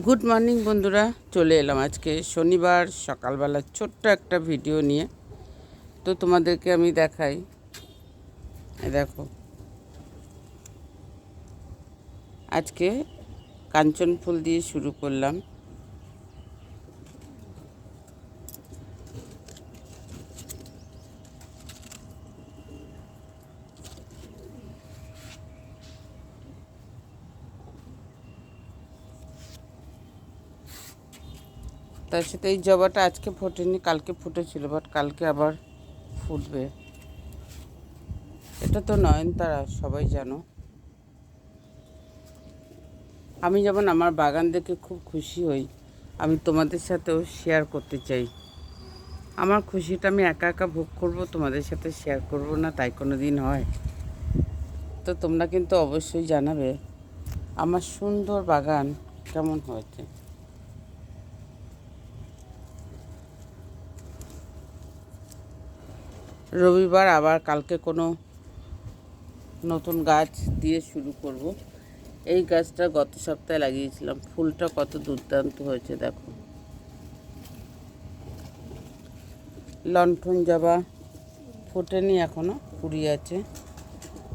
Good morning বন্ধুরা, চলে এলাম আজকে শনিবার সকালবেলা ছোট্ট একটা ভিডিও নিয়ে। তো তোমাদেরকে আমি দেখাই, দেখো আজকে কাঞ্চন ফুল দিয়ে শুরু করলাম। তার সাথে এই জবাটা আজকে ফোটেনি, কালকে ফুটেছিল, বাট কালকে আবার ফুটবে। এটা তো নয়নতারা, সবাই জানো। আমি যেমন আমার বাগান দেখে খুব খুশি হই, আমি তোমাদের সাথেও শেয়ার করতে চাই। আমার খুশিটা আমি একা একা ভোগ করব, তোমাদের সাথে শেয়ার করব না, তাই কোনো দিন হয়? তো তোমরা কিন্তু অবশ্যই জানাবে আমার সুন্দর বাগান কেমন হয়েছে। রবিবার আবার কালকে কোনো নতুন গাছ দিয়ে শুরু করব। এই গাছটা গত সপ্তাহে লাগিয়েছিলাম, ফুলটা কত দুর্দান্ত হয়েছে দেখো। লণ্ঠন জবা ফোটেনি এখনও, কুড়ি আছে।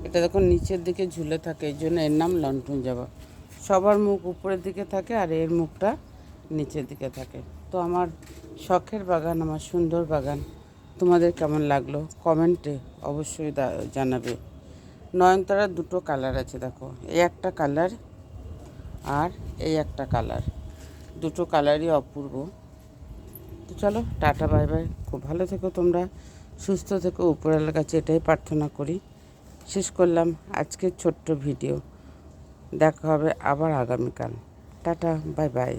এটা দেখো নিচের দিকে ঝুলে থাকে, এই জন্য এর নাম লণ্ঠন জবা। সবার মুখ উপরের দিকে থাকে আর এর মুখটা নিচের দিকে থাকে। তো আমার শখের বাগান, আমার সুন্দর বাগান তোমাদের কেমন লাগলো কমেন্টে অবশ্যই জানাবে। নয়নতারার দুটো কালার আছে দেখো, এই একটা কালার আর এই একটা কালার, দুটো কালারই অপূর্ব। তো চলো টাটা, বাই বাই, খুব ভালো থেকো তোমরা, সুস্থ থেকো, উপরওয়ালার কাছে এটাই প্রার্থনা করি। শেষ করলাম আজকের ছোট্ট ভিডিও, দেখা হবে আবার আগামীকাল। Tata, bye bye.